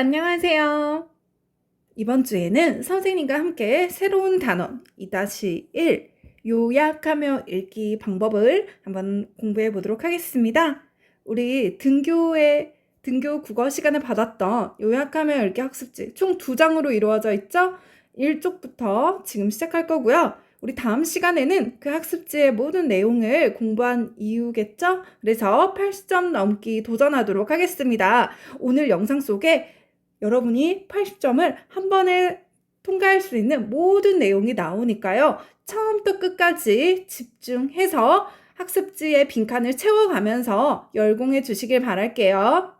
안녕하세요. 이번 주에는 선생님과 함께 새로운 단원 2-1 요약하며 읽기 방법을 한번 공부해 보도록 하겠습니다. 우리 등교 국어 시간에 받았던 요약하며 읽기 학습지 총 2장으로 이루어져 있죠? 1쪽부터 지금 시작할 거고요. 우리 다음 시간에는 그 학습지의 모든 내용을 공부한 이유겠죠? 그래서 80점 넘기 도전하도록 하겠습니다. 오늘 영상 속에 여러분이 80점을 한 번에 통과할 수 있는 모든 내용이 나오니까요. 처음부터 끝까지 집중해서 학습지의 빈칸을 채워가면서 열공해 주시길 바랄게요.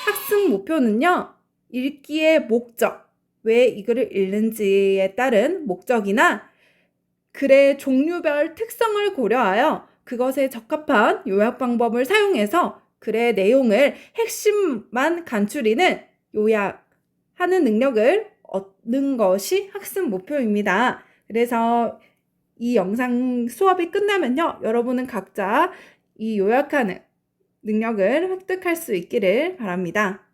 학습 목표는요. 읽기의 목적, 왜 이 글을 읽는지에 따른 목적이나 글의 종류별 특성을 고려하여 그것에 적합한 요약 방법을 사용해서 글의 내용을 핵심만 간추리는 요약하는 능력을 얻는 것이 학습 목표입니다. 그래서 이 영상 수업이 끝나면요. 여러분은 각자 이 요약하는 능력을 획득할 수 있기를 바랍니다.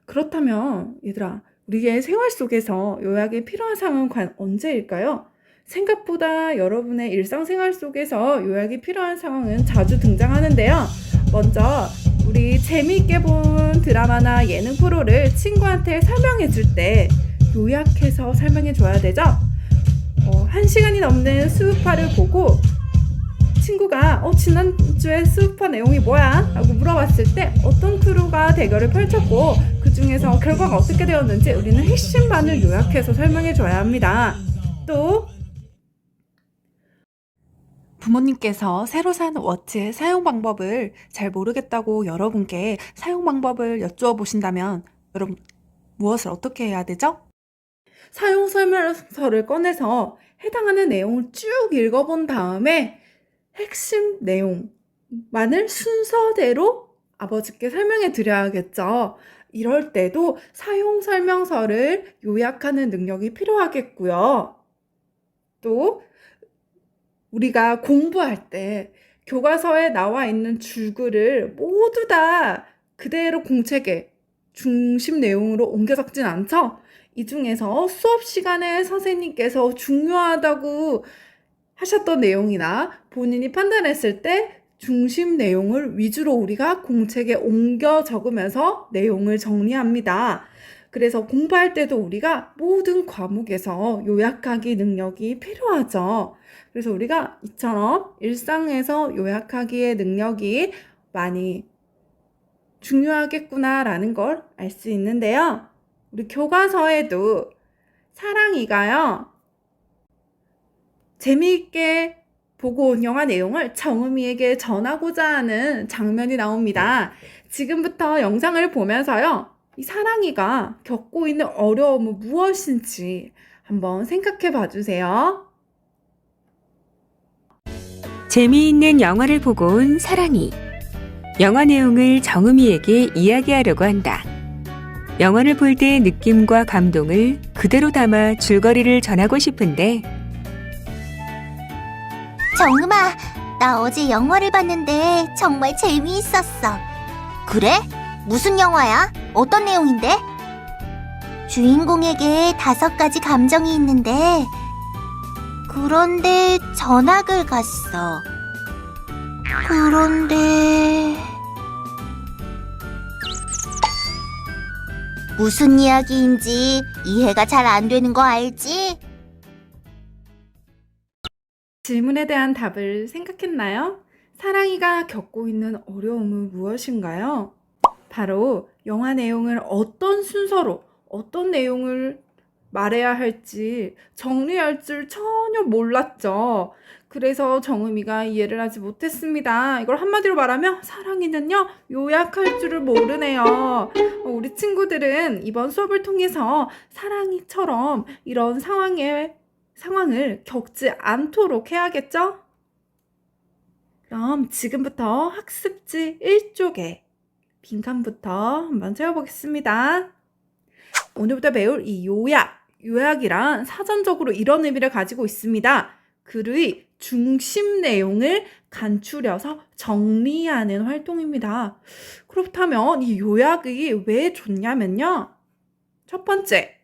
그렇다면 얘들아, 우리의 생활 속에서 요약이 필요한 상황은 과연 언제일까요? 생각보다 여러분의 일상생활 속에서 요약이 필요한 상황은 자주 등장하는데요. 먼저 우리 재미있게 본 드라마나 예능 프로를 친구한테 설명해 줄 때 요약해서 설명해 줘야 되죠. 1시간이 넘는 수우파를 보고 친구가 지난주에 수우파 내용이 뭐야? 라고 물어봤을 때 어떤 크루가 대결을 펼쳤고 그 중에서 결과가 어떻게 되었는지 우리는 핵심만을 요약해서 설명해 줘야 합니다. 또 부모님께서 새로 산 워치의 사용 방법을 잘 모르겠다고 여러분께 사용 방법을 여쭈어 보신다면 여러분 무엇을 어떻게 해야 되죠? 사용 설명서를 꺼내서 해당하는 내용을 쭉 읽어본 다음에 핵심 내용만을 순서대로 아버지께 설명해 드려야겠죠. 이럴 때도 사용 설명서를 요약하는 능력이 필요하겠고요. 또 우리가 공부할 때 교과서에 나와 있는 줄글을 모두 다 그대로 공책에 중심 내용으로 옮겨 적진 않죠? 이 중에서 수업 시간에 선생님께서 중요하다고 하셨던 내용이나 본인이 판단했을 때 중심 내용을 위주로 우리가 공책에 옮겨 적으면서 내용을 정리합니다. 그래서 공부할 때도 우리가 모든 과목에서 요약하기 능력이 필요하죠. 그래서 우리가 이처럼 일상에서 요약하기의 능력이 많이 중요하겠구나라는 걸 알 수 있는데요. 우리 교과서에도 사랑이가요. 재미있게 보고 온 영화 내용을 정음이에게 전하고자 하는 장면이 나옵니다. 지금부터 영상을 보면서요. 이 사랑이가 겪고 있는 어려움은 무엇인지 한번 생각해 봐주세요. 재미있는 영화를 보고 온 사랑이. 영화 내용을 정음이에게 이야기하려고 한다. 영화를 볼 때의 느낌과 감동을 그대로 담아 줄거리를 전하고 싶은데 정음아, 나 어제 영화를 봤는데 정말 재미있었어. 그래? 무슨 영화야? 어떤 내용인데? 주인공에게 5가지 감정이 있는데 그런데 전학을 갔어. 그런데 무슨 이야기인지 이해가 잘 안 되는 거 알지? 질문에 대한 답을 생각했나요? 사랑이가 겪고 있는 어려움은 무엇인가요? 바로 영화 내용을 어떤 순서로 어떤 내용을 말해야 할지 정리할 줄 전혀 몰랐죠. 그래서 정음이가 이해를 하지 못했습니다. 이걸 한마디로 말하면 사랑이는요 요약할 줄을 모르네요. 우리 친구들은 이번 수업을 통해서 사랑이처럼 이런 상황을 겪지 않도록 해야겠죠? 그럼 지금부터 학습지 1쪽에 빈칸부터 한번 채워보겠습니다. 오늘부터 배울 이 요약이란 사전적으로 이런 의미를 가지고 있습니다. 글의 중심 내용을 간추려서 정리하는 활동입니다. 그렇다면 이 요약이 왜 좋냐면요. 첫 번째,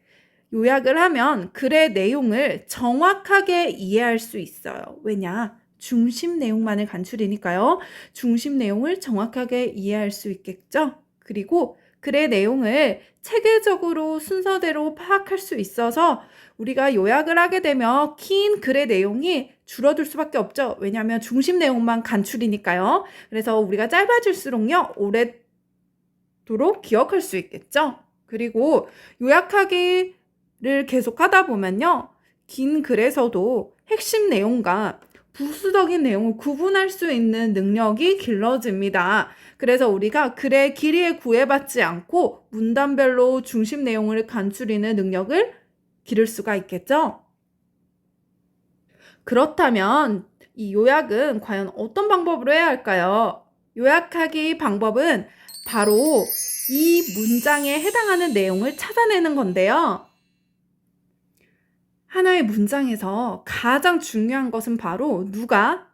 요약을 하면 글의 내용을 정확하게 이해할 수 있어요. 왜냐? 중심 내용만을 간추리니까요. 중심 내용을 정확하게 이해할 수 있겠죠? 그리고 글의 내용을 체계적으로 순서대로 파악할 수 있어서 우리가 요약을 하게 되면 긴 글의 내용이 줄어들 수밖에 없죠. 왜냐하면 중심 내용만 간추리니까요. 그래서 우리가 짧아질수록요, 오래도록 기억할 수 있겠죠. 그리고 요약하기를 계속하다 보면요, 긴 글에서도 핵심 내용과 부수적인 내용을 구분할 수 있는 능력이 길러집니다. 그래서 우리가 글의 길이에 구애받지 않고 문단별로 중심 내용을 간추리는 능력을 기를 수가 있겠죠. 그렇다면 이 요약은 과연 어떤 방법으로 해야 할까요? 요약하기 방법은 바로 이 문장에 해당하는 내용을 찾아내는 건데요. 하나의 문장에서 가장 중요한 것은 바로 누가,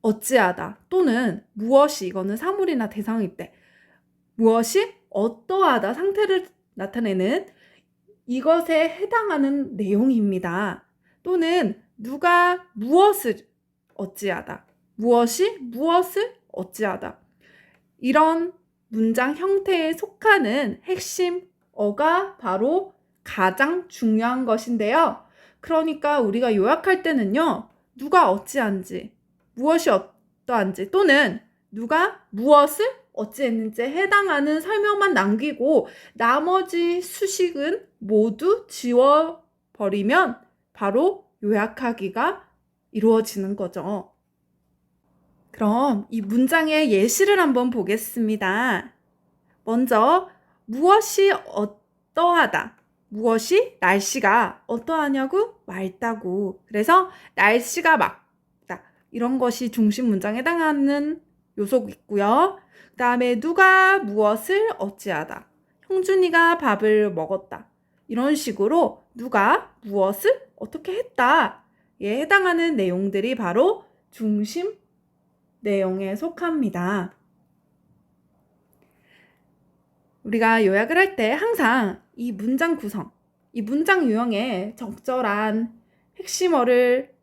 어찌하다 또는 무엇이, 이거는 사물이나 대상일 때, 무엇이 어떠하다 상태를 나타내는 이것에 해당하는 내용입니다. 또는 누가 무엇을 어찌하다, 무엇이 무엇을 어찌하다, 이런 문장 형태에 속하는 핵심어가 바로 가장 중요한 것인데요. 그러니까 우리가 요약할 때는요, 누가 어찌한지, 무엇이 어떠한지, 또는 누가 무엇을 어찌했는지에 해당하는 설명만 남기고 나머지 수식은 모두 지워버리면 바로 요약하기가 이루어지는 거죠. 그럼 이 문장의 예시를 한번 보겠습니다. 먼저 무엇이 어떠하다, 무엇이 날씨가 어떠하냐고, 맑다고. 그래서 날씨가 맑다, 이런 것이 중심 문장에 해당하는 요소겠고요. 그 다음에 누가 무엇을 어찌하다, 형준이가 밥을 먹었다, 이런 식으로 누가 무엇을 어떻게 했다에 해당하는 내용들이 바로 중심 내용에 속합니다. 우리가 요약을 할 때 항상 이 문장 구성, 이 문장 유형에 적절한 핵심어를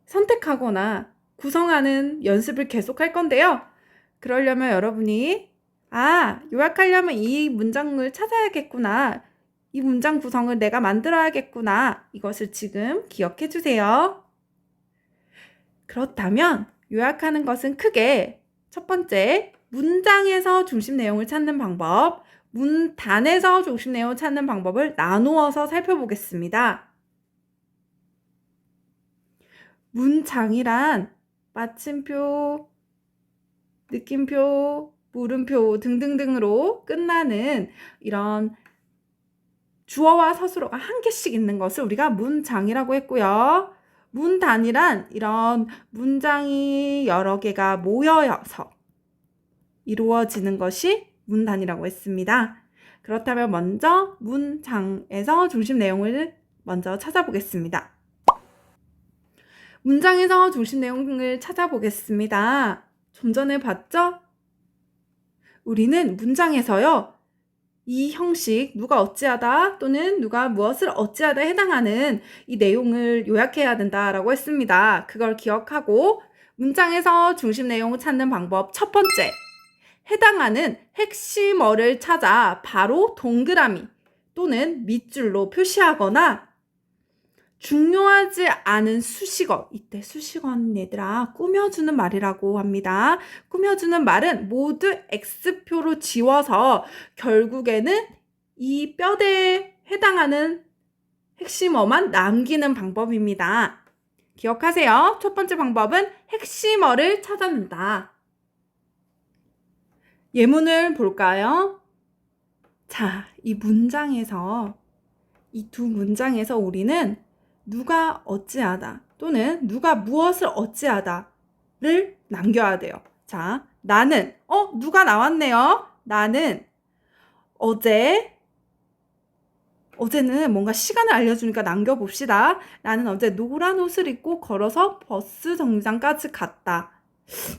선택하거나 구성하는 연습을 계속할 건데요. 그러려면 여러분이 요약하려면 이 문장을 찾아야겠구나, 이 문장 구성을 내가 만들어야겠구나, 이것을 지금 기억해 주세요. 그렇다면 요약하는 것은 크게 첫 번째, 문장에서 중심 내용을 찾는 방법, 문단에서 중심 내용을 찾는 방법을 나누어서 살펴보겠습니다. 문장이란 마침표, 느낌표, 물음표 등등등으로 끝나는 이런 주어와 서술어가 한 개씩 있는 것을 우리가 문장이라고 했고요. 문단이란 이런 문장이 여러 개가 모여서 이루어지는 것이 문단이라고 했습니다. 그렇다면 먼저 문장에서 중심 내용을 먼저 찾아보겠습니다. 문장에서 중심 내용을 찾아보겠습니다. 좀 전에 봤죠? 우리는 문장에서요, 이 형식, 누가 어찌하다 또는 누가 무엇을 어찌하다에 해당하는 이 내용을 요약해야 된다라고 했습니다. 그걸 기억하고 문장에서 중심 내용을 찾는 방법 첫 번째, 해당하는 핵심어를 찾아 바로 동그라미 또는 밑줄로 표시하거나 중요하지 않은 수식어, 이때 수식어는 얘들아 꾸며주는 말이라고 합니다. 꾸며주는 말은 모두 X표로 지워서 결국에는 이 뼈대에 해당하는 핵심어만 남기는 방법입니다. 기억하세요. 첫 번째 방법은 핵심어를 찾아낸다. 예문을 볼까요? 자, 이 문장에서, 이 두 문장에서 우리는 누가 어찌하다 또는 누가 무엇을 어찌하다를 남겨야 돼요. 자, 나는, 누가 나왔네요. 나는 어제 어제는 뭔가 시간을 알려주니까 남겨봅시다. 나는 어제 노란 옷을 입고 걸어서 버스 정류장까지 갔다.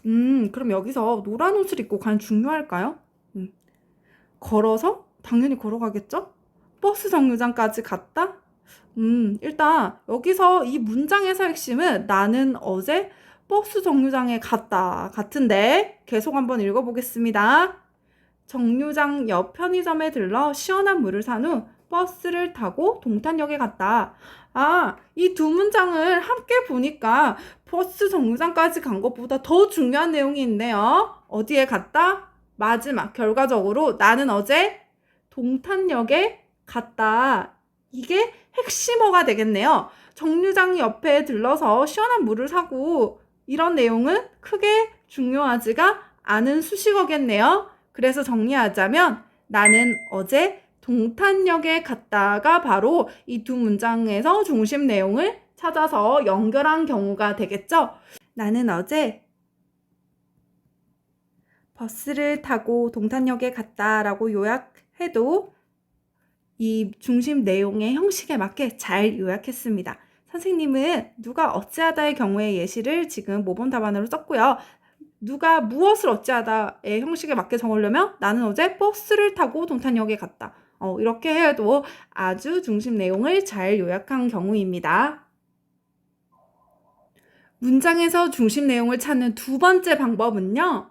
그럼 여기서 노란 옷을 입고 과연 중요할까요? 걸어서? 당연히 걸어가겠죠? 버스 정류장까지 갔다? 일단 여기서 이 문장에서 핵심은 나는 어제 버스 정류장에 갔다 같은데 계속 한번 읽어보겠습니다. 정류장 옆 편의점에 들러 시원한 물을 산 후 버스를 타고 동탄역에 갔다. 아, 이 두 문장을 함께 보니까 버스 정류장까지 간 것보다 더 중요한 내용이 있네요. 어디에 갔다? 마지막, 결과적으로 나는 어제 동탄역에 갔다. 이게 핵심어가 되겠네요. 정류장 옆에 들러서 시원한 물을 사고 이런 내용은 크게 중요하지가 않은 수식어겠네요. 그래서 정리하자면 나는 어제 동탄역에 갔다가 바로 이 두 문장에서 중심 내용을 찾아서 연결한 경우가 되겠죠. 나는 어제 버스를 타고 동탄역에 갔다라고 요약해도 이 중심 내용의 형식에 맞게 잘 요약했습니다. 선생님은 누가 어찌하다의 경우의 예시를 지금 모범 답안으로 썼고요. 누가 무엇을 어찌하다의 형식에 맞게 적으려면 나는 어제 버스를 타고 동탄역에 갔다. 이렇게 해도 아주 중심 내용을 잘 요약한 경우입니다. 문장에서 중심 내용을 찾는 두 번째 방법은요.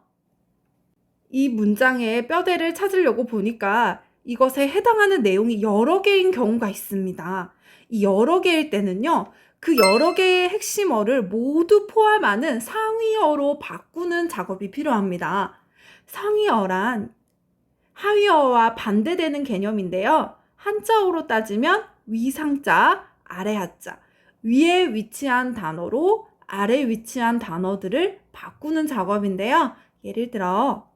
이 문장의 뼈대를 찾으려고 보니까 이것에 해당하는 내용이 여러 개인 경우가 있습니다. 이 여러 개일 때는요. 그 여러 개의 핵심어를 모두 포함하는 상위어로 바꾸는 작업이 필요합니다. 상위어란 하위어와 반대되는 개념인데요. 한자어로 따지면 위상자, 아래하자, 위에 위치한 단어로 아래 위치한 단어들을 바꾸는 작업인데요. 예를 들어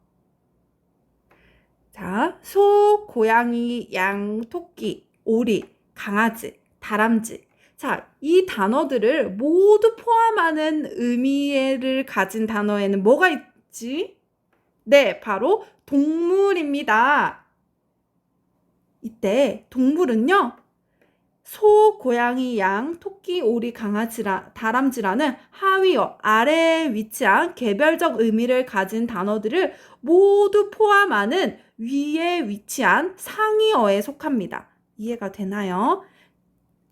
자, 소, 고양이, 양, 토끼, 오리, 강아지, 다람쥐. 자, 이 단어들을 모두 포함하는 의미를 가진 단어에는 뭐가 있지? 네, 바로 동물입니다. 이때 동물은요. 소, 고양이, 양, 토끼, 오리, 강아지, 다람쥐라는 하위어, 아래에 위치한 개별적 의미를 가진 단어들을 모두 포함하는 위에 위치한 상위어에 속합니다. 이해가 되나요?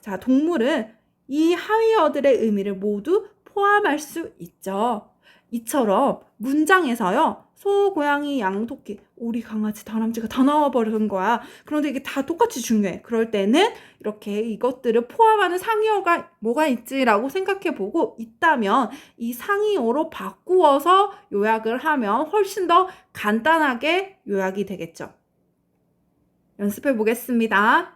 자, 동물은 이 하위어들의 의미를 모두 포함할 수 있죠. 이처럼 문장에서요. 소, 고양이, 양, 토끼, 오리, 강아지, 다람쥐가 다 나와버리는 거야. 그런데 이게 다 똑같이 중요해. 그럴 때는 이렇게 이것들을 포함하는 상위어가 뭐가 있지라고 생각해보고 있다면 이 상위어로 바꾸어서 요약을 하면 훨씬 더 간단하게 요약이 되겠죠. 연습해 보겠습니다.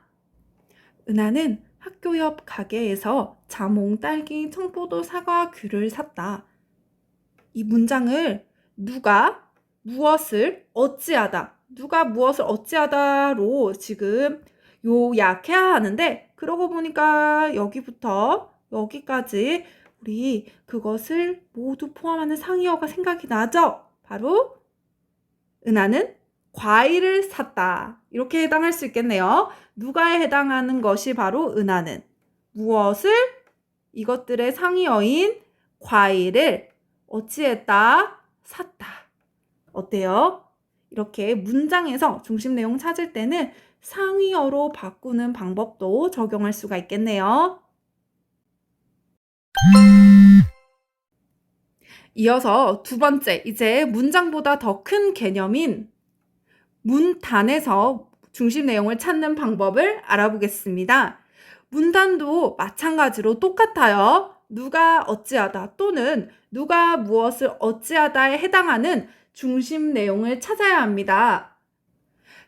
은하는 학교 옆 가게에서 자몽, 딸기, 청포도, 사과, 귤을 샀다. 이 문장을 누가 무엇을 어찌하다, 누가 무엇을 어찌하다로 지금 요약해야 하는데 그러고 보니까 여기부터 여기까지 우리 그것을 모두 포함하는 상위어가 생각이 나죠? 바로 은하는 과일을 샀다. 이렇게 해당할 수 있겠네요. 누가에 해당하는 것이 바로 은하는 무엇을 이것들의 상위어인 과일을 어찌했다? 샀다. 어때요? 이렇게 문장에서 중심 내용 찾을 때는 상위어로 바꾸는 방법도 적용할 수가 있겠네요. 이어서 두 번째, 이제 문장보다 더 큰 개념인 문단에서 중심 내용을 찾는 방법을 알아보겠습니다. 문단도 마찬가지로 똑같아요. 누가 어찌하다 또는 누가 무엇을 어찌하다에 해당하는 중심 내용을 찾아야 합니다.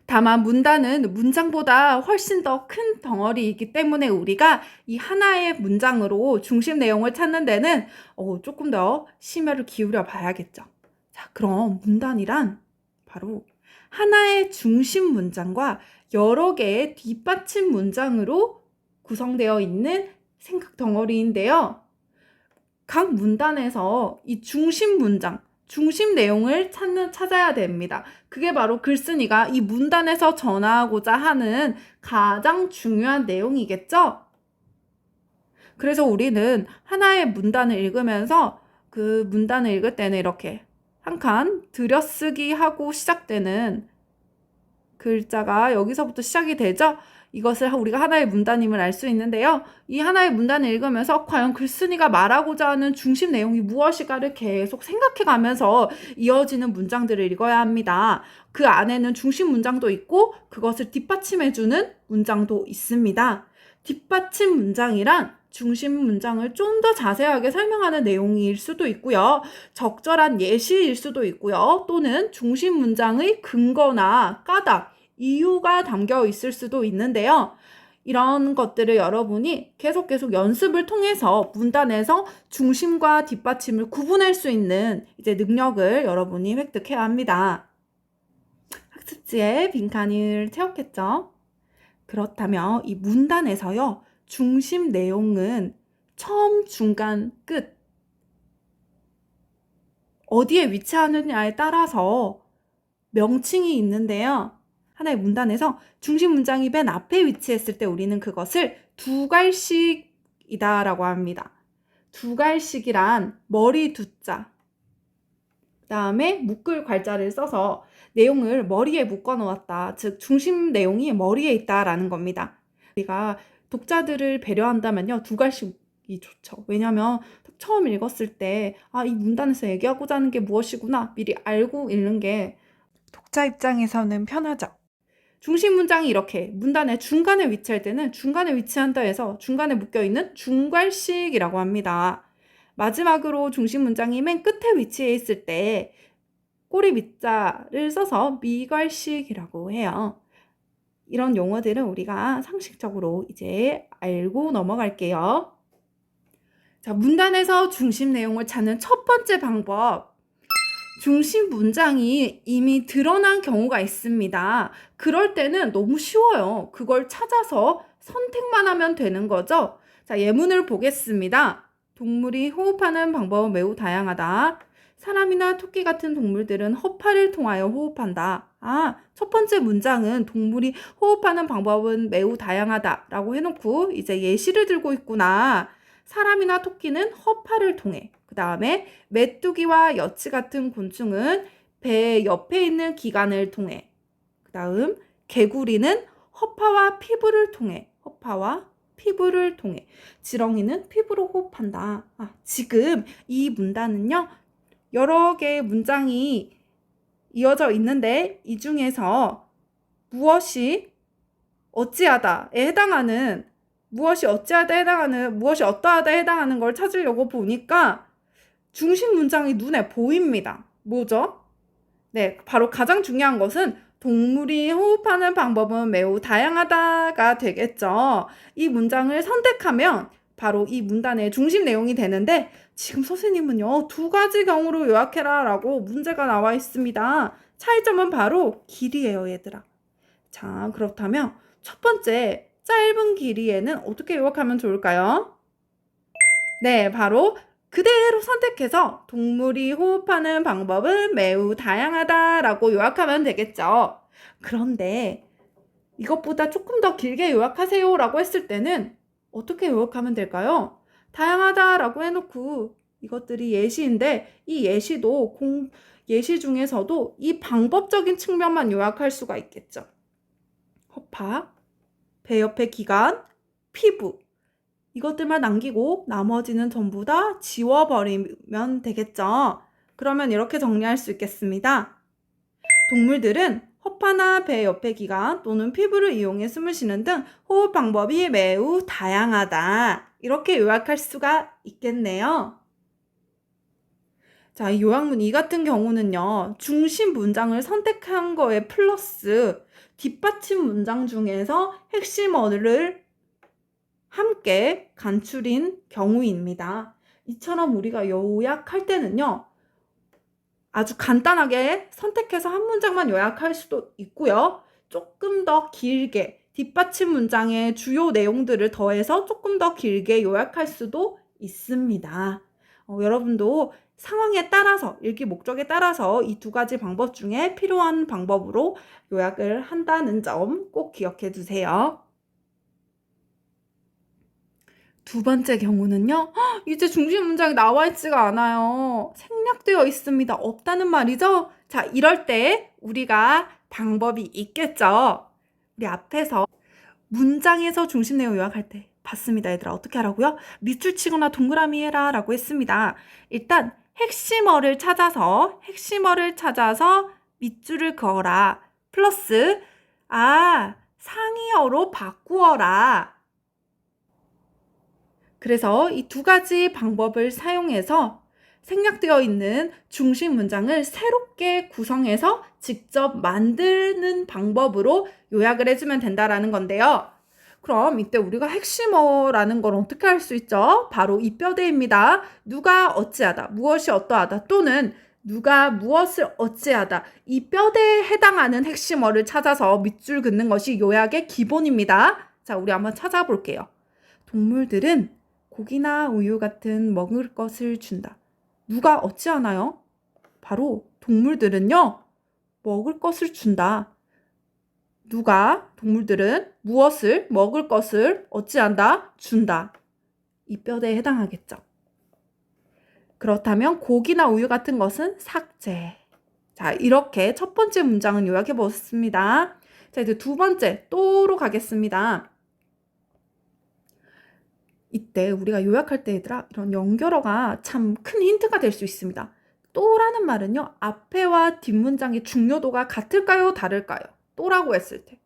다만 문단은 문장보다 훨씬 더 큰 덩어리이기 때문에 우리가 이 하나의 문장으로 중심 내용을 찾는 데는 조금 더 심혈을 기울여 봐야겠죠. 자, 그럼 문단이란 바로 하나의 중심 문장과 여러 개의 뒷받침 문장으로 구성되어 있는 생각 덩어리인데요. 각 문단에서 이 중심 문장, 중심 내용을 찾아야 됩니다. 그게 바로 글쓴이가 이 문단에서 전하고자 하는 가장 중요한 내용이겠죠? 그래서 우리는 하나의 문단을 읽으면서 그 문단을 읽을 때는 이렇게 한 칸 들여쓰기 하고 시작되는 글자가 여기서부터 시작이 되죠? 이것을 우리가 하나의 문단임을 알 수 있는데요. 이 하나의 문단을 읽으면서 과연 글쓴이가 말하고자 하는 중심 내용이 무엇일까를 계속 생각해 가면서 이어지는 문장들을 읽어야 합니다. 그 안에는 중심 문장도 있고 그것을 뒷받침해주는 문장도 있습니다. 뒷받침 문장이란 중심 문장을 좀 더 자세하게 설명하는 내용일 수도 있고요. 적절한 예시일 수도 있고요. 또는 중심 문장의 근거나 까닭, 이유가 담겨 있을 수도 있는데요. 이런 것들을 여러분이 계속 연습을 통해서 문단에서 중심과 뒷받침을 구분할 수 있는 이제 능력을 여러분이 획득해야 합니다. 학습지에 빈칸을 채웠겠죠? 그렇다면 이 문단에서요. 중심 내용은 처음, 중간, 끝 어디에 위치하느냐에 따라서 명칭이 있는데요. 하나의 문단에서 중심 문장이 맨 앞에 위치했을 때 우리는 그것을 두갈식이다라고 합니다. 두갈식이란 머리 두자, 그 다음에 묶을 괄자를 써서 내용을 머리에 묶어 놓았다. 즉 중심 내용이 머리에 있다라는 겁니다. 우리가 독자들을 배려한다면요. 두갈식이 좋죠. 왜냐하면 처음 읽었을 때 이 문단에서 얘기하고자 하는 게 무엇이구나 미리 알고 읽는 게 독자 입장에서는 편하죠. 중심 문장이 이렇게 문단의 중간에 위치할 때는 중간에 위치한다 해서 중간에 묶여있는 중괄식이라고 합니다. 마지막으로 중심 문장이 맨 끝에 위치해 있을 때 꼬리 밑자를 써서 미괄식이라고 해요. 이런 용어들은 우리가 상식적으로 이제 알고 넘어갈게요. 자, 문단에서 중심 내용을 찾는 첫 번째 방법. 중심 문장이 이미 드러난 경우가 있습니다. 그럴 때는 너무 쉬워요. 그걸 찾아서 선택만 하면 되는 거죠. 자, 예문을 보겠습니다. 동물이 호흡하는 방법은 매우 다양하다. 사람이나 토끼 같은 동물들은 허파를 통하여 호흡한다. 첫 번째 문장은 동물이 호흡하는 방법은 매우 다양하다 라고 해놓고 이제 예시를 들고 있구나. 사람이나 토끼는 허파를 통해, 그 다음에 메뚜기와 여치 같은 곤충은 배 옆에 있는 기관을 통해, 그 다음 개구리는 허파와 피부를 통해, 지렁이는 피부로 호흡한다. 지금 이 문단은요, 여러 개의 문장이 이어져 있는데 이 중에서 무엇이 어찌하다에 해당하는, 무엇이 어떠하다에 해당하는 걸 찾으려고 보니까 중심 문장이 눈에 보입니다. 뭐죠? 네, 바로 가장 중요한 것은 동물이 호흡하는 방법은 매우 다양하다가 되겠죠. 이 문장을 선택하면 바로 이 문단의 중심 내용이 되는데 지금 선생님은요 2가지 경우로 요약해라 라고 문제가 나와 있습니다. 차이점은 바로 길이에요, 얘들아. 자, 그렇다면 첫 번째 짧은 길이에는 어떻게 요약하면 좋을까요? 네, 바로 그대로 선택해서 동물이 호흡하는 방법은 매우 다양하다라고 요약하면 되겠죠. 그런데 이것보다 조금 더 길게 요약하세요 라고 했을 때는 어떻게 요약하면 될까요? 다양하다라고 해놓고 이것들이 예시인데 이 예시도 예시 중에서도 이 방법적인 측면만 요약할 수가 있겠죠. 허파, 배 옆에 기관, 피부 이것들만 남기고 나머지는 전부 다 지워버리면 되겠죠. 그러면 이렇게 정리할 수 있겠습니다. 동물들은 허파나 배 옆의 기관 또는 피부를 이용해 숨을 쉬는 등 호흡 방법이 매우 다양하다. 이렇게 요약할 수가 있겠네요. 자, 이 요약문 이 같은 경우는요. 중심 문장을 선택한 거에 플러스 뒷받침 문장 중에서 핵심 어를 함께 간추린 경우입니다. 이처럼 우리가 요약할 때는요. 아주 간단하게 선택해서 한 문장만 요약할 수도 있고요. 조금 더 길게 뒷받침 문장의 주요 내용들을 더해서 조금 더 길게 요약할 수도 있습니다. 여러분도 상황에 따라서, 읽기 목적에 따라서 이 두 가지 방법 중에 필요한 방법으로 요약을 한다는 점 꼭 기억해 두세요. 두 번째 경우는요. 이제 중심 문장이 나와 있지가 않아요. 생략되어 있습니다. 없다는 말이죠. 자, 이럴 때 우리가 방법이 있겠죠. 우리 앞에서 문장에서 중심 내용 요약할 때 봤습니다. 얘들아, 어떻게 하라고요? 밑줄 치거나 동그라미 해라 라고 했습니다. 일단 핵심어를 찾아서 밑줄을 그어라. 플러스 상위어로 바꾸어라. 그래서 이 두 가지 방법을 사용해서 생략되어 있는 중심 문장을 새롭게 구성해서 직접 만드는 방법으로 요약을 해주면 된다라는 건데요. 그럼 이때 우리가 핵심어라는 걸 어떻게 할 수 있죠? 바로 이 뼈대입니다. 누가 어찌하다, 무엇이 어떠하다 또는 누가 무엇을 어찌하다, 이 뼈대에 해당하는 핵심어를 찾아서 밑줄 긋는 것이 요약의 기본입니다. 자, 우리 한번 찾아볼게요. 동물들은 고기나 우유 같은 먹을 것을 준다. 누가 어찌하나요? 바로 동물들은요, 먹을 것을 준다. 동물들은 무엇을, 먹을 것을 어찌한다? 준다. 이 뼈대에 해당하겠죠. 그렇다면 고기나 우유 같은 것은 삭제. 자, 이렇게 첫 번째 문장은 요약해 보았습니다. 자, 이제 두 번째 또로 가겠습니다. 이때 우리가 요약할 때 얘들아, 이런 연결어가 참 큰 힌트가 될 수 있습니다. 또라는 말은요, 앞에와 뒷문장의 중요도가 같을까요? 다를까요? 또라고 했을 때.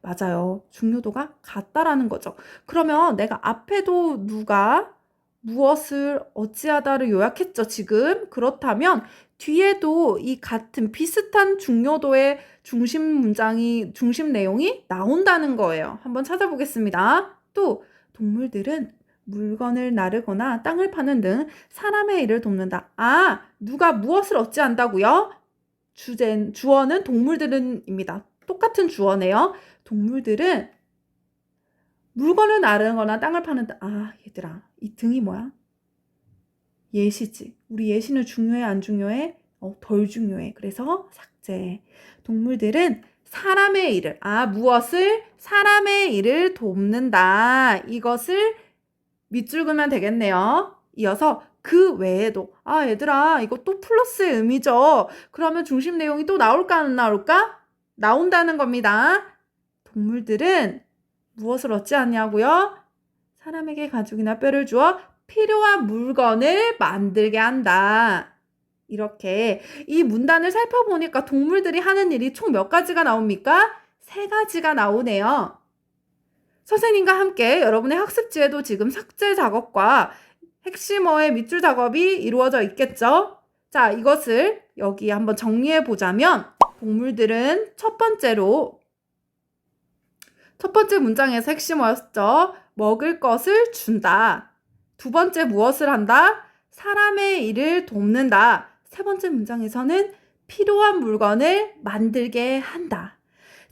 맞아요. 중요도가 같다라는 거죠. 그러면 내가 앞에도 누가 무엇을 어찌하다를 요약했죠, 지금. 그렇다면 뒤에도 이 같은 비슷한 중요도의 중심 내용이 나온다는 거예요. 한번 찾아보겠습니다. 또 동물들은 물건을 나르거나 땅을 파는 등 사람의 일을 돕는다. 누가 무엇을 어찌한다고요? 주어는 동물들은입니다. 똑같은 주어네요. 동물들은 물건을 나르거나 땅을 파는 등. 얘들아, 이 등이 뭐야? 예시지. 우리 예시는 중요해, 안 중요해? 덜 중요해. 그래서 삭제. 동물들은 사람의 일을, 무엇을? 사람의 일을 돕는다. 이것을 밑줄 그으면 되겠네요. 이어서 그 외에도, 얘들아, 이거 또 플러스의 의미죠. 그러면 중심 내용이 또 나올까, 안 나올까? 나온다는 겁니다. 동물들은 무엇을 어찌하냐고요? 사람에게 가죽이나 뼈를 주어 필요한 물건을 만들게 한다. 이렇게 이 문단을 살펴보니까 동물들이 하는 일이 총 몇 가지가 나옵니까? 3가지가 나오네요. 선생님과 함께 여러분의 학습지에도 지금 삭제 작업과 핵심어의 밑줄 작업이 이루어져 있겠죠? 자, 이것을 여기 한번 정리해 보자면 동물들은 첫 번째 문장에서 핵심어였죠. 먹을 것을 준다. 두 번째 무엇을 한다? 사람의 일을 돕는다. 세 번째 문장에서는 필요한 물건을 만들게 한다.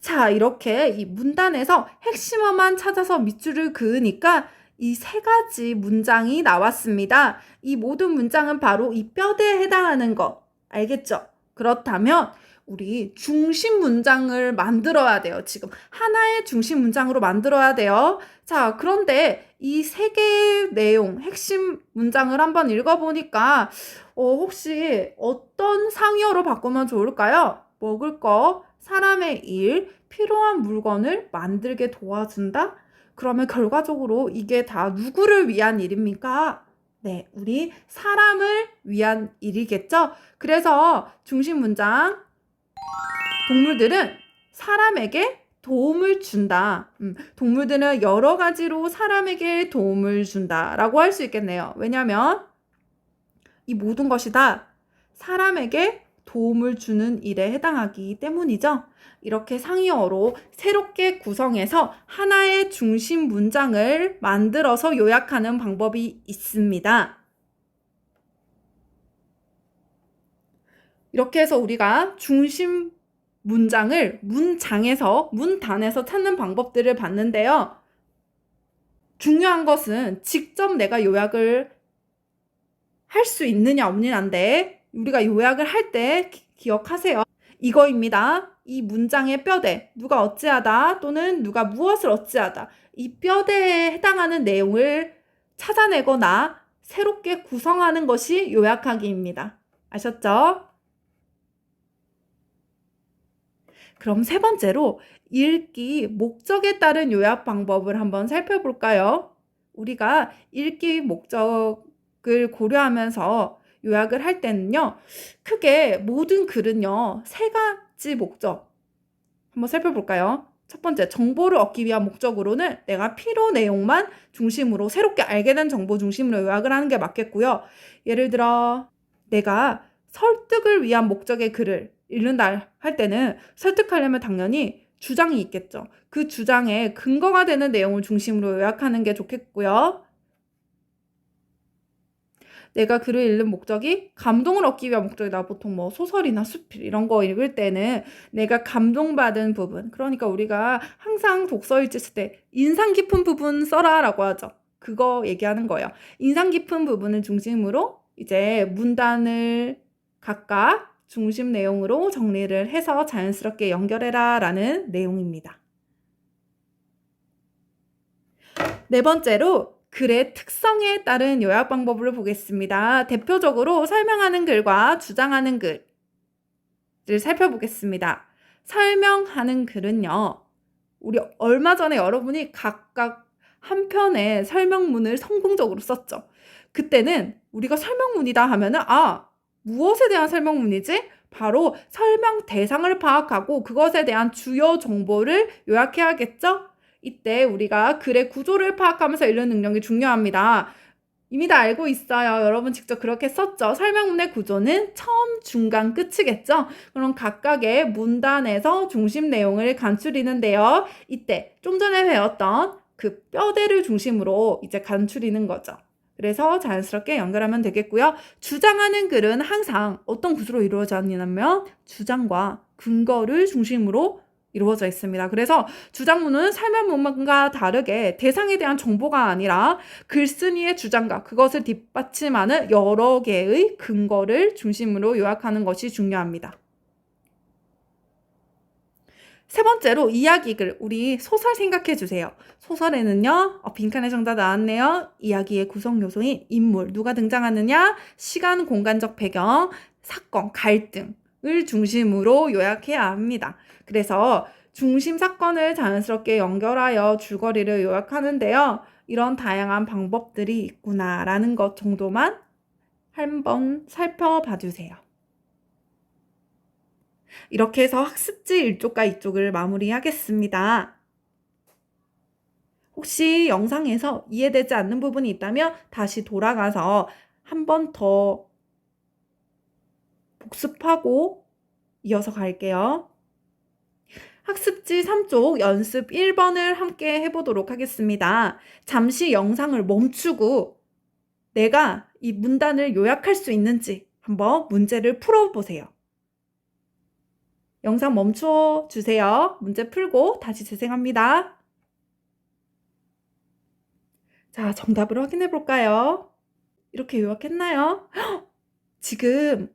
자, 이렇게 이 문단에서 핵심어만 찾아서 밑줄을 그으니까 이 3가지 문장이 나왔습니다. 이 모든 문장은 바로 이 뼈대에 해당하는 것. 알겠죠? 그렇다면 우리 중심 문장을 만들어야 돼요. 지금 하나의 중심 문장으로 만들어야 돼요. 자, 그런데 이 3개의 내용, 핵심 문장을 한번 읽어보니까 혹시 어떤 상위어로 바꾸면 좋을까요? 먹을 거, 사람의 일, 필요한 물건을 만들게 도와준다? 그러면 결과적으로 이게 다 누구를 위한 일입니까? 네, 우리 사람을 위한 일이겠죠? 그래서 중심 문장, 동물들은 사람에게 도움을 준다. 동물들은 여러 가지로 사람에게 도움을 준다라고 할 수 있겠네요. 왜냐하면 이 모든 것이 다 사람에게 도움을 주는 일에 해당하기 때문이죠. 이렇게 상위어로 새롭게 구성해서 하나의 중심 문장을 만들어서 요약하는 방법이 있습니다. 이렇게 해서 우리가 중심 문장을 문단에서 찾는 방법들을 봤는데요. 중요한 것은 직접 내가 요약을 할 수 있느냐 없느냐인데 우리가 요약을 할 때 기억하세요. 이거입니다. 이 문장의 뼈대, 누가 어찌하다 또는 누가 무엇을 어찌하다. 이 뼈대에 해당하는 내용을 찾아내거나 새롭게 구성하는 것이 요약하기입니다. 아셨죠? 그럼 세 번째로 읽기 목적에 따른 요약 방법을 한번 살펴볼까요? 우리가 읽기 목적을 고려하면서 요약을 할 때는요, 크게 모든 글은요, 세 가지 목적 한번 살펴볼까요? 첫 번째, 정보를 얻기 위한 목적으로는 내가 필요 내용만 중심으로 새롭게 알게 된 정보 중심으로 요약을 하는 게 맞겠고요. 예를 들어 내가 설득을 위한 목적의 글을 읽는다 할 때는 설득하려면 당연히 주장이 있겠죠. 그 주장에 근거가 되는 내용을 중심으로 요약하는 게 좋겠고요. 내가 글을 읽는 목적이 감동을 얻기 위한 목적이다. 보통 뭐 소설이나 수필 이런 거 읽을 때는 내가 감동받은 부분, 그러니까 우리가 항상 독서 일지 쓸 때 인상 깊은 부분 써라 라고 하죠. 그거 얘기하는 거예요. 인상 깊은 부분을 중심으로 이제 문단을 각각 중심 내용으로 정리를 해서 자연스럽게 연결해라 라는 내용입니다. 네 번째로 글의 특성에 따른 요약 방법을 보겠습니다. 대표적으로 설명하는 글과 주장하는 글을 살펴보겠습니다. 설명하는 글은요, 우리 얼마 전에 여러분이 각각 한 편의 설명문을 성공적으로 썼죠. 그때는 우리가 설명문이다 하면은 무엇에 대한 설명문이지? 바로 설명 대상을 파악하고 그것에 대한 주요 정보를 요약해야겠죠? 이때 우리가 글의 구조를 파악하면서 읽는 능력이 중요합니다. 이미 다 알고 있어요. 여러분 직접 그렇게 썼죠. 설명문의 구조는 처음, 중간, 끝이겠죠. 그럼 각각의 문단에서 중심 내용을 간추리는데요. 이때 좀 전에 배웠던 그 뼈대를 중심으로 이제 간추리는 거죠. 그래서 자연스럽게 연결하면 되겠고요. 주장하는 글은 항상 어떤 구조로 이루어져 있냐면 주장과 근거를 중심으로 이루어져 있습니다. 그래서 주장문은 설명문과 다르게 대상에 대한 정보가 아니라 글쓴이의 주장과 그것을 뒷받침하는 여러 개의 근거를 중심으로 요약하는 것이 중요합니다. 세 번째로 이야기글, 우리 소설 생각해 주세요. 소설에는요, 빈칸에 정답 나왔네요. 이야기의 구성 요소인 인물, 누가 등장하느냐, 시간, 공간적 배경, 사건, 갈등을 중심으로 요약해야 합니다. 그래서 중심 사건을 자연스럽게 연결하여 줄거리를 요약하는데요. 이런 다양한 방법들이 있구나라는 것 정도만 한번 살펴봐 주세요. 이렇게 해서 학습지 1쪽과 2쪽을 마무리하겠습니다. 혹시 영상에서 이해되지 않는 부분이 있다면 다시 돌아가서 한 번 더 복습하고 이어서 갈게요. 학습지 3쪽 연습 1번을 함께 해보도록 하겠습니다. 잠시 영상을 멈추고 내가 이 문단을 요약할 수 있는지 한번 문제를 풀어보세요. 영상 멈춰 주세요. 문제 풀고 다시 재생합니다. 자, 정답을 확인해 볼까요? 이렇게 요약했나요? 지금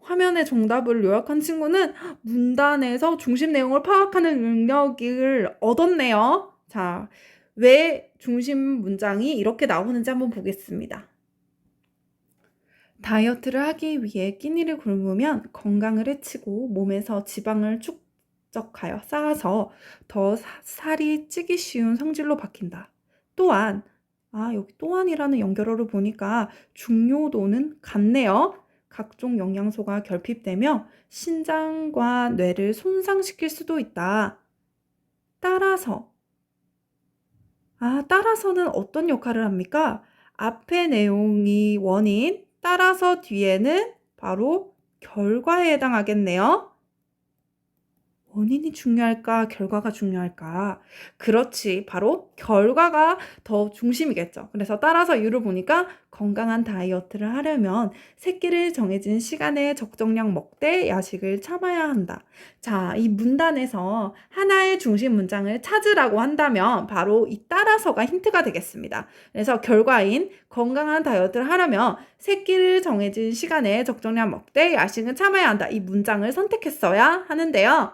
화면에 정답을 요약한 친구는 문단에서 중심 내용을 파악하는 능력을 얻었네요. 자, 왜 중심 문장이 이렇게 나오는지 한번 보겠습니다. 다이어트를 하기 위해 끼니를 굶으면 건강을 해치고 몸에서 지방을 축적하여 쌓아서 더 살이 찌기 쉬운 성질로 바뀐다. 또한 여기 또한이라는 연결어를 보니까 중요도는 같네요. 각종 영양소가 결핍되며 신장과 뇌를 손상시킬 수도 있다. 따라서는 어떤 역할을 합니까? 앞의 내용이 원인, 따라서 뒤에는 바로 결과에 해당하겠네요. 원인이 중요할까? 결과가 중요할까? 그렇지. 바로 결과가 더 중심이겠죠. 그래서 따라서 이유를 보니까 건강한 다이어트를 하려면 새끼를 정해진 시간에 적정량 먹되 야식을 참아야 한다. 자, 이 문단에서 하나의 중심 문장을 찾으라고 한다면 바로 이 따라서가 힌트가 되겠습니다. 그래서 결과인 건강한 다이어트를 하려면 새끼를 정해진 시간에 적정량 먹되 야식은 참아야 한다. 이 문장을 선택했어야 하는데요.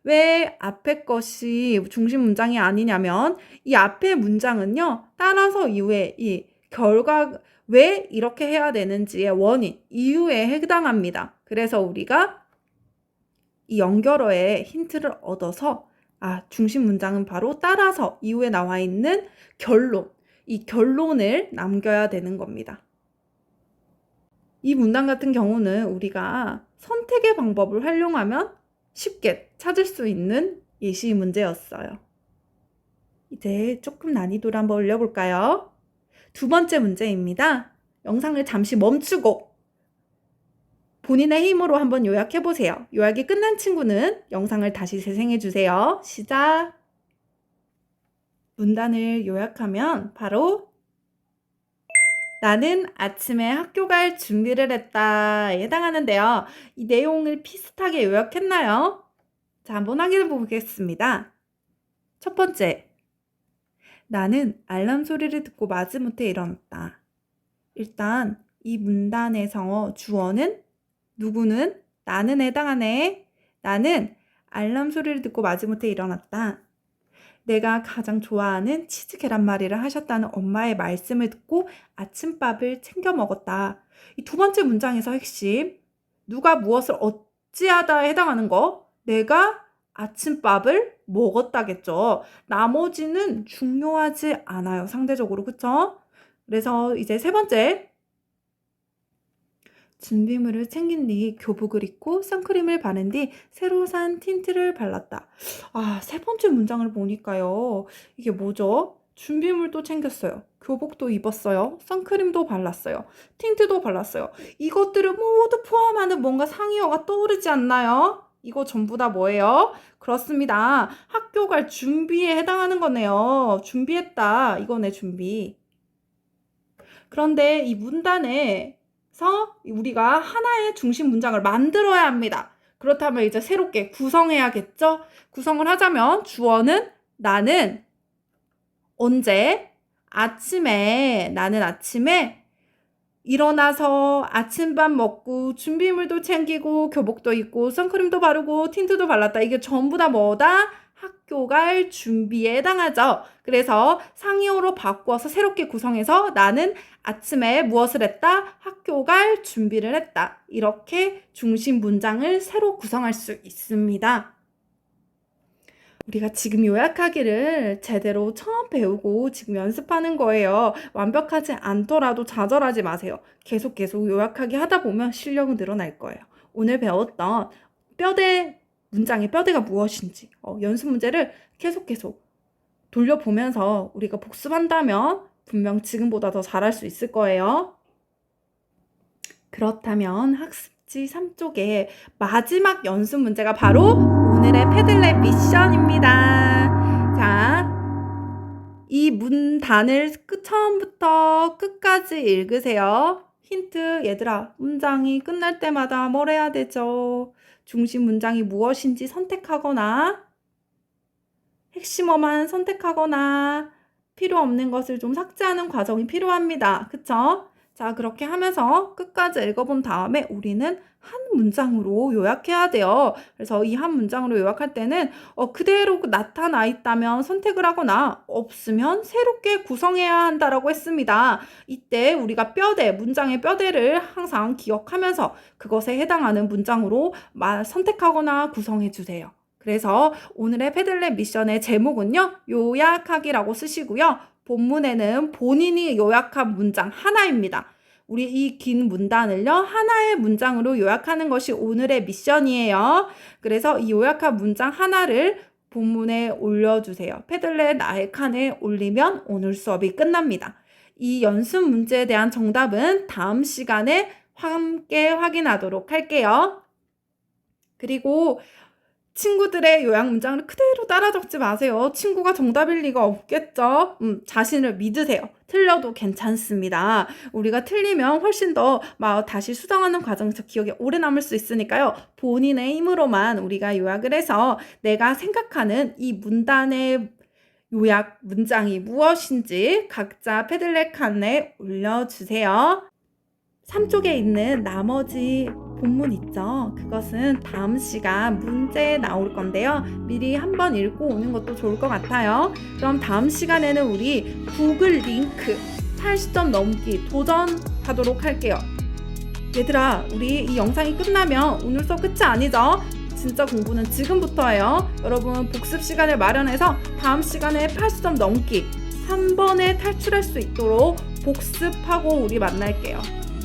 왜 앞에 것이 중심 문장이 아니냐면 이 앞의 문장은요. 따라서 이후에 이 결과 왜 이렇게 해야 되는지의 원인, 이유에 해당합니다. 그래서 우리가 이 연결어의 힌트를 얻어서 중심 문장은 바로 따라서 이후에 나와 있는 결론, 이 결론을 남겨야 되는 겁니다. 이 문단 같은 경우는 우리가 선택의 방법을 활용하면 쉽게 찾을 수 있는 예시 문제였어요. 이제 조금 난이도를 한번 올려볼까요? 두 번째 문제입니다. 영상을 잠시 멈추고 본인의 힘으로 한번 요약해보세요. 요약이 끝난 친구는 영상을 다시 재생해주세요. 시작! 문단을 요약하면 바로 나는 아침에 학교 갈 준비를 했다에 해당하는데요. 이 내용을 비슷하게 요약했나요? 자, 한번 확인해 보겠습니다. 첫 번째, 나는 알람 소리를 듣고 마지못해 일어났다. 일단 이 문단에서 주어는 누구는 나는에 해당하네. 나는 알람 소리를 듣고 마지못해 일어났다. 내가 가장 좋아하는 치즈 계란말이를 하셨다는 엄마의 말씀을 듣고 아침밥을 챙겨 먹었다. 이 두 번째 문장에서 핵심, 누가 무엇을 어찌하다에 해당하는 거, 내가 아침밥을 먹었다겠죠. 나머지는 중요하지 않아요. 상대적으로. 그쵸? 그래서 이제 세 번째, 준비물을 챙긴 뒤 교복을 입고 선크림을 바른 뒤 새로 산 틴트를 발랐다. 세 번째 문장을 보니까요. 이게 뭐죠? 준비물도 챙겼어요. 교복도 입었어요. 선크림도 발랐어요. 틴트도 발랐어요. 이것들을 모두 포함하는 뭔가 상의어가 떠오르지 않나요? 이거 전부 다 뭐예요? 그렇습니다. 학교 갈 준비에 해당하는 거네요. 준비했다. 이거네, 준비. 그런데 이 문단에 우리가 하나의 중심 문장을 만들어야 합니다. 그렇다면 이제 새롭게 구성해야겠죠? 구성을 하자면 주어는 나는 언제? 나는 아침에 일어나서 아침밥 먹고 준비물도 챙기고 교복도 입고 선크림도 바르고 틴트도 발랐다. 이게 전부 다 뭐다? 학교 갈 준비에 해당하죠. 그래서 상의어로 바꾸어서 새롭게 구성해서 나는 아침에 무엇을 했다? 학교 갈 준비를 했다. 이렇게 중심 문장을 새로 구성할 수 있습니다. 우리가 지금 요약하기를 제대로 처음 배우고 지금 연습하는 거예요. 완벽하지 않더라도 좌절하지 마세요. 계속 요약하기 하다 보면 실력은 늘어날 거예요. 오늘 배웠던 문장의 뼈대가 무엇인지 연습 문제를 계속 돌려보면서 우리가 복습한다면 분명 지금보다 더 잘할 수 있을 거예요. 그렇다면 학습지 3쪽에 마지막 연습 문제가 바로 오늘의 패들렛 미션입니다. 자, 이 문단을 처음부터 끝까지 읽으세요. 힌트, 얘들아, 문장이 끝날 때마다 뭘 해야 되죠? 중심 문장이 무엇인지 선택하거나 핵심어만 선택하거나 필요 없는 것을 좀 삭제하는 과정이 필요합니다. 그쵸? 자, 그렇게 하면서 끝까지 읽어본 다음에 우리는 한 문장으로 요약해야 돼요. 그래서 이 한 문장으로 요약할 때는 그대로 나타나 있다면 선택을 하거나 없으면 새롭게 구성해야 한다라고 했습니다. 이때 우리가 문장의 뼈대를 항상 기억하면서 그것에 해당하는 문장으로 선택하거나 구성해 주세요. 그래서 오늘의 패들렛 미션의 제목은요. 요약하기라고 쓰시고요. 본문에는 본인이 요약한 문장 하나입니다. 우리 이 긴 문단을요. 하나의 문장으로 요약하는 것이 오늘의 미션이에요. 그래서 이 요약한 문장 하나를 본문에 올려주세요. 패들렛 나의 칸에 올리면 오늘 수업이 끝납니다. 이 연습 문제에 대한 정답은 다음 시간에 함께 확인하도록 할게요. 그리고 친구들의 요약 문장을 그대로 따라 적지 마세요. 친구가 정답일 리가 없겠죠? 자신을 믿으세요. 틀려도 괜찮습니다. 우리가 틀리면 훨씬 더 다시 수정하는 과정에서 기억에 오래 남을 수 있으니까요. 본인의 힘으로만 우리가 요약을 해서 내가 생각하는 이 문단의 요약 문장이 무엇인지 각자 패들렛 칸에 올려주세요. 3쪽에 있는 나머지 본문 있죠? 그것은 다음 시간 문제에 나올 건데요. 미리 한번 읽고 오는 것도 좋을 것 같아요. 그럼 다음 시간에는 우리 구글 링크 80점 넘기 도전하도록 할게요. 얘들아, 우리 이 영상이 끝나면 오늘 수업 끝이 아니죠? 진짜 공부는 지금부터예요. 여러분 복습 시간을 마련해서 다음 시간에 80점 넘기 한 번에 탈출할 수 있도록 복습하고 우리 만날게요.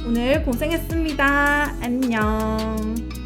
오늘 고생했습니다. 안녕.